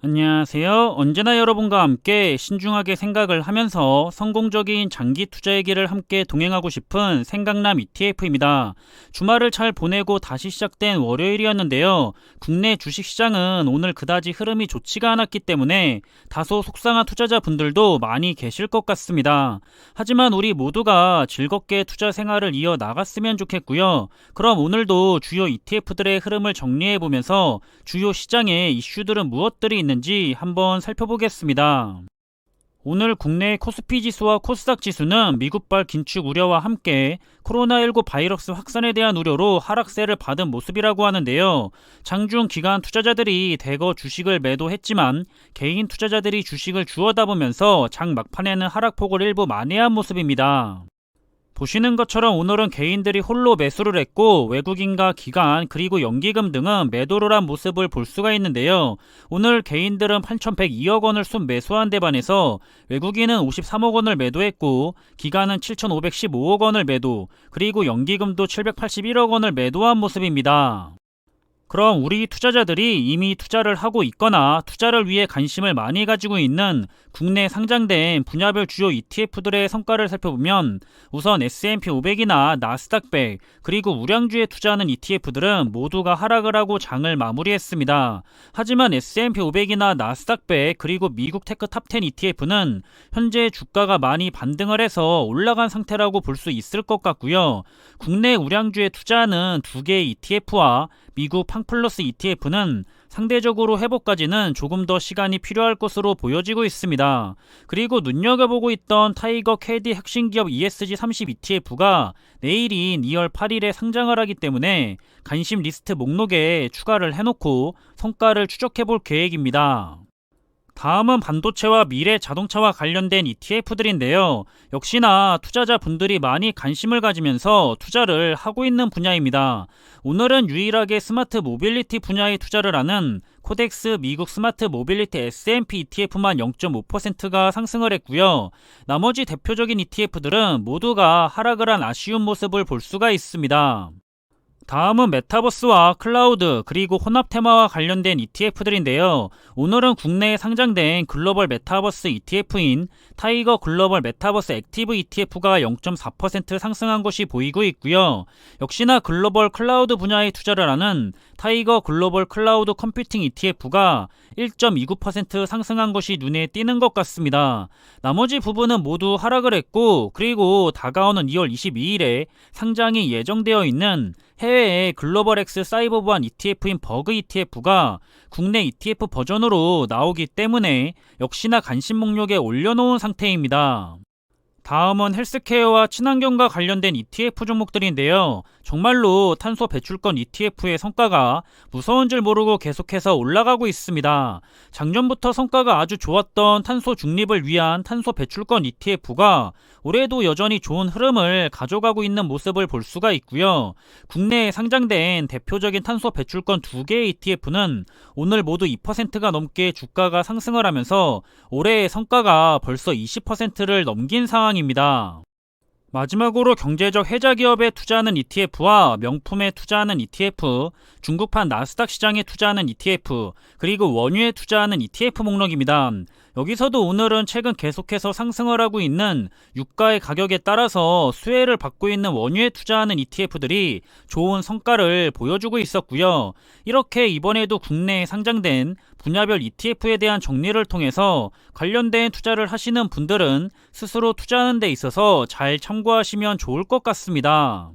안녕하세요. 언제나 여러분과 함께 신중하게 생각을 하면서 성공적인 장기 투자의 길을 함께 동행하고 싶은 생각남 ETF입니다. 주말을 잘 보내고 다시 시작된 월요일이었는데요. 국내 주식시장은 오늘 그다지 흐름이 좋지가 않았기 때문에 다소 속상한 투자자분들도 많이 계실 것 같습니다. 하지만 우리 모두가 즐겁게 투자 생활을 이어나갔으면 좋겠고요. 그럼 오늘도 주요 ETF들의 흐름을 정리해보면서 주요 시장의 이슈들은 무엇들이 있는지 한번 살펴보겠습니다. 오늘 국내 코스피 지수와 코스닥 지수는 미국발 긴축 우려와 함께 코로나19 바이러스 확산에 대한 우려로 하락세를 받은 모습이라고 하는데요. 장중 기관 투자자들이 대거 주식을 매도했지만 개인 투자자들이 주식을 주워다 보면서 장 막판에는 하락폭을 일부 만회한 모습입니다. 보시는 것처럼 오늘은 개인들이 홀로 매수를 했고 외국인과 기관 그리고 연기금 등은 매도를 한 모습을 볼 수가 있는데요. 오늘 개인들은 8,102억 원을 순매수한 데 반해서 외국인은 53억 원을 매도했고 기관은 7,515억 원을 매도 그리고 연기금도 781억 원을 매도한 모습입니다. 그럼 우리 투자자들이 이미 투자를 하고 있거나 투자를 위해 관심을 많이 가지고 있는 국내 상장된 분야별 주요 ETF들의 성과를 살펴보면 우선 S&P 500이나 나스닥 100 그리고 우량주에 투자하는 ETF들은 모두가 하락을 하고 장을 마무리했습니다. 하지만 S&P 500이나 나스닥 100 그리고 미국 테크 탑10 ETF는 현재 주가가 많이 반등을 해서 올라간 상태라고 볼 수 있을 것 같고요. 국내 우량주에 투자하는 두 개의 ETF와 미국 팡플러스 ETF는 상대적으로 회복까지는 조금 더 시간이 필요할 것으로 보여지고 있습니다. 그리고 눈여겨보고 있던 타이거 캐디 혁신기업 ESG30 ETF가 내일인 2월 8일에 상장을 하기 때문에 관심 리스트 목록에 추가를 해놓고 성과를 추적해볼 계획입니다. 다음은 반도체와 미래 자동차와 관련된 ETF들인데요. 역시나 투자자분들이 많이 관심을 가지면서 투자를 하고 있는 분야입니다. 오늘은 유일하게 스마트 모빌리티 분야에 투자를 하는 코덱스 미국 스마트 모빌리티 S&P ETF만 0.5%가 상승을 했고요. 나머지 대표적인 ETF들은 모두가 하락을 한 아쉬운 모습을 볼 수가 있습니다. 다음은 메타버스와 클라우드 그리고 혼합 테마와 관련된 ETF들인데요. 오늘은 국내에 상장된 글로벌 메타버스 ETF인 타이거 글로벌 메타버스 액티브 ETF가 0.4% 상승한 것이 보이고 있고요. 역시나 글로벌 클라우드 분야에 투자를 하는 타이거 글로벌 클라우드 컴퓨팅 ETF가 1.29% 상승한 것이 눈에 띄는 것 같습니다. 나머지 부분은 모두 하락을 했고 그리고 다가오는 2월 22일에 상장이 예정되어 있는 해외의 글로벌X 사이버 보안 ETF인 버그 ETF가 국내 ETF 버전으로 나오기 때문에 역시나 관심 목록에 올려놓은 상태입니다. 다음은 헬스케어와 친환경과 관련된 ETF 종목들인데요. 정말로 탄소 배출권 ETF의 성과가 무서운 줄 모르고 계속해서 올라가고 있습니다. 작년부터 성과가 아주 좋았던 탄소 중립을 위한 탄소 배출권 ETF가 올해도 여전히 좋은 흐름을 가져가고 있는 모습을 볼 수가 있고요. 국내에 상장된 대표적인 탄소 배출권 두 개의 ETF는 오늘 모두 2%가 넘게 주가가 상승을 하면서 올해의 성과가 벌써 20%를 넘긴 상황입니다. 마지막으로 경제적 혜자 기업에 투자하는 ETF와 명품에 투자하는 ETF, 중국판 나스닥 시장에 투자하는 ETF, 그리고 원유에 투자하는 ETF 목록입니다. 여기서도 오늘은 최근 계속해서 상승을 하고 있는 유가의 가격에 따라서 수혜를 받고 있는 원유에 투자하는 ETF들이 좋은 성과를 보여주고 있었고요. 이렇게 이번에도 국내에 상장된 분야별 ETF에 대한 정리를 통해서 관련된 투자를 하시는 분들은 스스로 투자하는 데 있어서 잘 참고하시면 좋을 것 같습니다.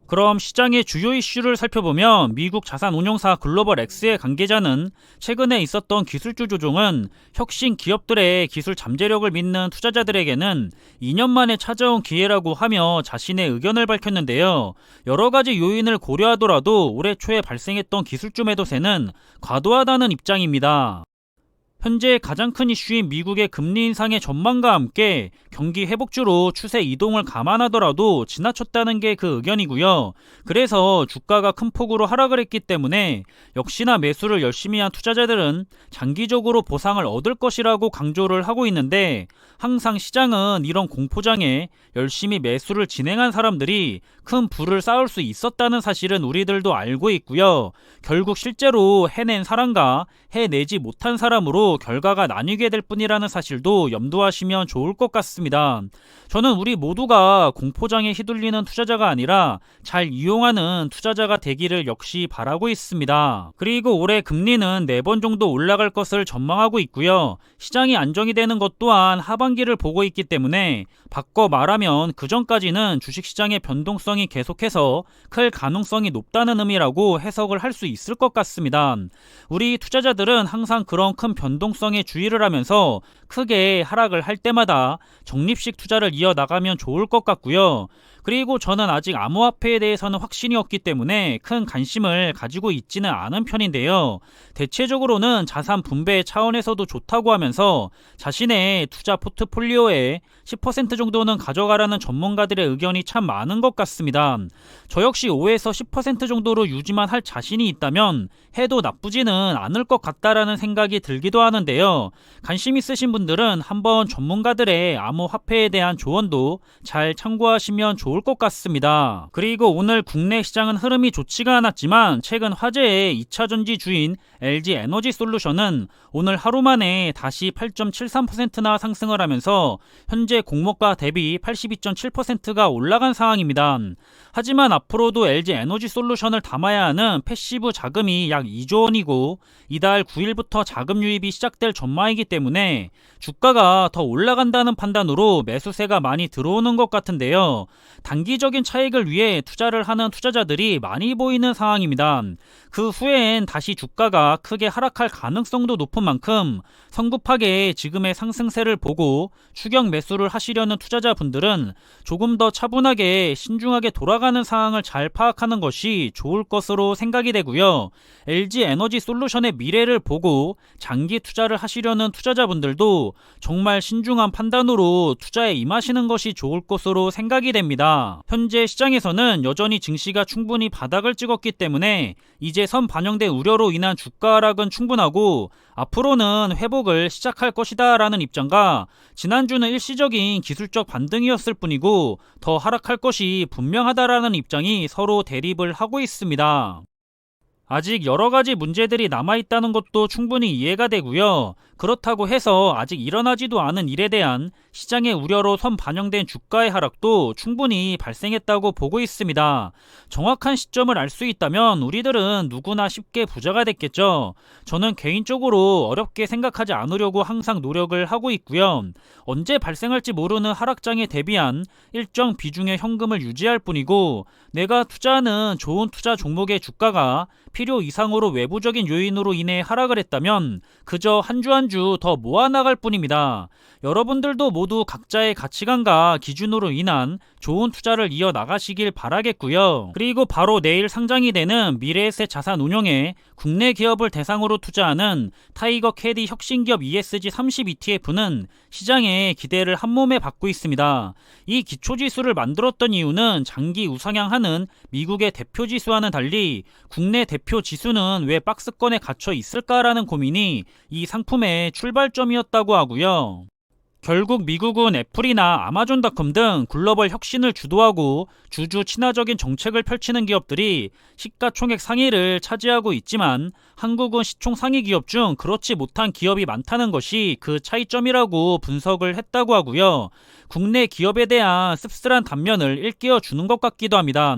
그럼 시장의 주요 이슈를 살펴보면 미국 자산운용사 글로벌X의 관계자는 최근에 있었던 기술주 조종은 혁신 기업들의 기술 잠재력을 믿는 투자자들에게는 2년 만에 찾아온 기회라고 하며 자신의 의견을 밝혔는데요. 여러 가지 요인을 고려하더라도 올해 초에 발생했던 기술주 매도세는 과도하다는 입장입니다. 현재 가장 큰 이슈인 미국의 금리 인상의 전망과 함께 경기 회복주로 추세 이동을 감안하더라도 지나쳤다는 게 그 의견이고요. 그래서 주가가 큰 폭으로 하락을 했기 때문에 역시나 매수를 열심히 한 투자자들은 장기적으로 보상을 얻을 것이라고 강조를 하고 있는데, 항상 시장은 이런 공포장에 열심히 매수를 진행한 사람들이 큰 부를 쌓을 수 있었다는 사실은 우리들도 알고 있고요. 결국 실제로 해낸 사람과 해내지 못한 사람으로 결과가 나뉘게 될 뿐이라는 사실도 염두하시면 좋을 것 같습니다. 저는 우리 모두가 공포장에 휘둘리는 투자자가 아니라 잘 이용하는 투자자가 되기를 역시 바라고 있습니다. 그리고 올해 금리는 4번 정도 올라갈 것을 전망하고 있고요. 시장이 안정이 되는 것 또한 하반기를 보고 있기 때문에 바꿔 말하면 그 전까지는 주식시장의 변동성이 계속해서 클 가능성이 높다는 의미라고 해석을 할 수 있을 것 같습니다. 우리 투자자들은 항상 그런 큰 변동성에 주의를 하면서 크게 하락을 할 때마다 적립식 투자를 이어나가면 좋을 것 같고요. 그리고 저는 아직 암호화폐에 대해서는 확신이 없기 때문에 큰 관심을 가지고 있지는 않은 편인데요. 대체적으로는 자산 분배 차원에서도 좋다고 하면서 자신의 투자 포트폴리오에 10% 정도는 가져가라는 전문가들의 의견이 참 많은 것 같습니다. 저 역시 5에서 10% 정도로 유지만 할 자신이 있다면 해도 나쁘지는 않을 것 같다라는 생각이 들기도 하는데요. 관심 있으신 분들은 한번 전문가들의 암호화폐에 대한 조언도 잘 참고하시면 좋을 것 같습니다. 그리고 오늘 국내 시장은 흐름이 좋지가 않았지만 최근 화제의 2차전지 주인 LG에너지솔루션은 오늘 하루 만에 다시 8.73%나 상승을 하면서 현재 공모가 대비 82.7%가 올라간 상황입니다. 하지만 앞으로도 LG에너지솔루션을 담아야 하는 패시브 자금이 약 2조 원이고 이달 9일부터 자금 유입이 시작될 전망이기 때문에 주가가 더 올라간다는 판단으로 매수세가 많이 들어오는 것 같은데요. 단기적인 차익을 위해 투자를 하는 투자자들이 많이 보이는 상황입니다. 그 후엔 다시 주가가 크게 하락할 가능성도 높은 만큼 성급하게 지금의 상승세를 보고 추격 매수를 하시려는 투자자분들은 조금 더 차분하게 신중하게 돌아가는 상황을 잘 파악하는 것이 좋을 것으로 생각이 되고요. LG에너지솔루션의 미래를 보고 장기 투자를 하시려는 투자자분들도 정말 신중한 판단으로 투자에 임하시는 것이 좋을 것으로 생각이 됩니다. 현재 시장에서는 여전히 증시가 충분히 바닥을 찍었기 때문에 이제 선 반영된 우려로 인한 주가 하락은 충분하고 앞으로는 회복을 시작할 것이다 라는 입장과 지난주는 일시적인 기술적 반등이었을 뿐이고 더 하락할 것이 분명하다라는 입장이 서로 대립을 하고 있습니다. 아직 여러가지 문제들이 남아있다는 것도 충분히 이해가 되고요. 그렇다고 해서 아직 일어나지도 않은 일에 대한 시장의 우려로 선 반영된 주가의 하락도 충분히 발생했다고 보고 있습니다. 정확한 시점을 알 수 있다면 우리들은 누구나 쉽게 부자가 됐겠죠. 저는 개인적으로 어렵게 생각하지 않으려고 항상 노력을 하고 있고요. 언제 발생할지 모르는 하락장에 대비한 일정 비중의 현금을 유지할 뿐이고 내가 투자하는 좋은 투자 종목의 주가가 필요 이상으로 외부적인 요인으로 인해 하락을 했다면 그저 한 주 한 주 더 모아나갈 뿐입니다. 여러분들도 모두 각자의 가치관과 기준으로 인한 좋은 투자를 이어나가시길 바라겠고요. 그리고 바로 내일 상장이 되는 미래에셋 자산운용에 국내 기업을 대상으로 투자하는 타이거 캐디 혁신기업 ESG 30 ETF는 시장의 기대를 한몸에 받고 있습니다. 이 기초지수를 만들었던 이유는 장기 우상향하는 미국의 대표지수와는 달리 국내 대표 지수는 왜 박스권에 갇혀 있을까라는 고민이 이 상품의 출발점이었다고 하고요. 결국 미국은 애플이나 아마존닷컴 등 글로벌 혁신을 주도하고 주주 친화적인 정책을 펼치는 기업들이 시가총액 상위를 차지하고 있지만 한국은 시총 상위 기업 중 그렇지 못한 기업이 많다는 것이 그 차이점이라고 분석을 했다고 하고요. 국내 기업에 대한 씁쓸한 단면을 일깨워 주는 것 같기도 합니다.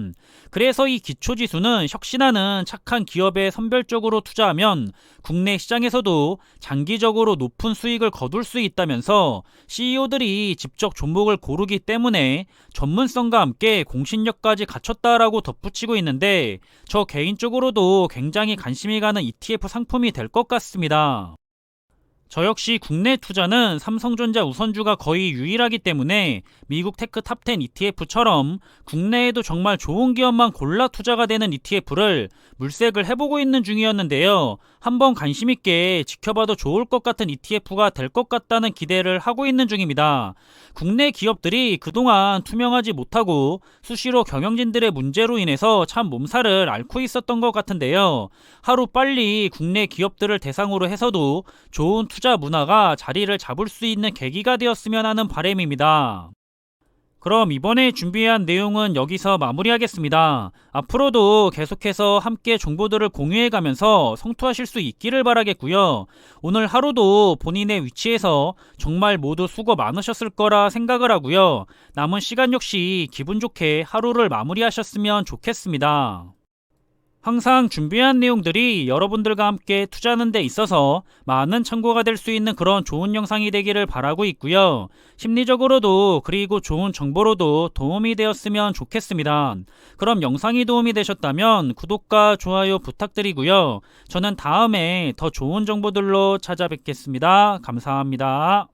그래서 이 기초지수는 혁신하는 착한 기업에 선별적으로 투자하면 국내 시장에서도 장기적으로 높은 수익을 거둘 수 있다면서 CEO들이 직접 종목을 고르기 때문에 전문성과 함께 공신력까지 갖췄다라고 덧붙이고 있는데 저 개인적으로도 굉장히 관심이 가는 ETF 상품이 될 것 같습니다. 저 역시 국내 투자는 삼성전자 우선주가 거의 유일하기 때문에 미국 테크 탑10 ETF처럼 국내에도 정말 좋은 기업만 골라 투자가 되는 ETF를 물색을 해보고 있는 중이었는데요. 한번 관심 있게 지켜봐도 좋을 것 같은 ETF가 될 것 같다는 기대를 하고 있는 중입니다. 국내 기업들이 그동안 투명하지 못하고 수시로 경영진들의 문제로 인해서 참 몸살을 앓고 있었던 것 같은데요. 하루 빨리 국내 기업들을 대상으로 해서도 좋은 투자 문화가 자리를 잡을 수 있는 계기가 되었으면 하는 바람입니다. 그럼 이번에 준비한 내용은 여기서 마무리하겠습니다. 앞으로도 계속해서 함께 정보들을 공유해가면서 성투하실 수 있기를 바라겠고요. 오늘 하루도 본인의 위치에서 정말 모두 수고 많으셨을 거라 생각을 하고요. 남은 시간 역시 기분 좋게 하루를 마무리하셨으면 좋겠습니다. 항상 준비한 내용들이 여러분들과 함께 투자하는 데 있어서 많은 참고가 될 수 있는 그런 좋은 영상이 되기를 바라고 있고요. 심리적으로도 그리고 좋은 정보로도 도움이 되었으면 좋겠습니다. 그럼 영상이 도움이 되셨다면 구독과 좋아요 부탁드리고요. 저는 다음에 더 좋은 정보들로 찾아뵙겠습니다. 감사합니다.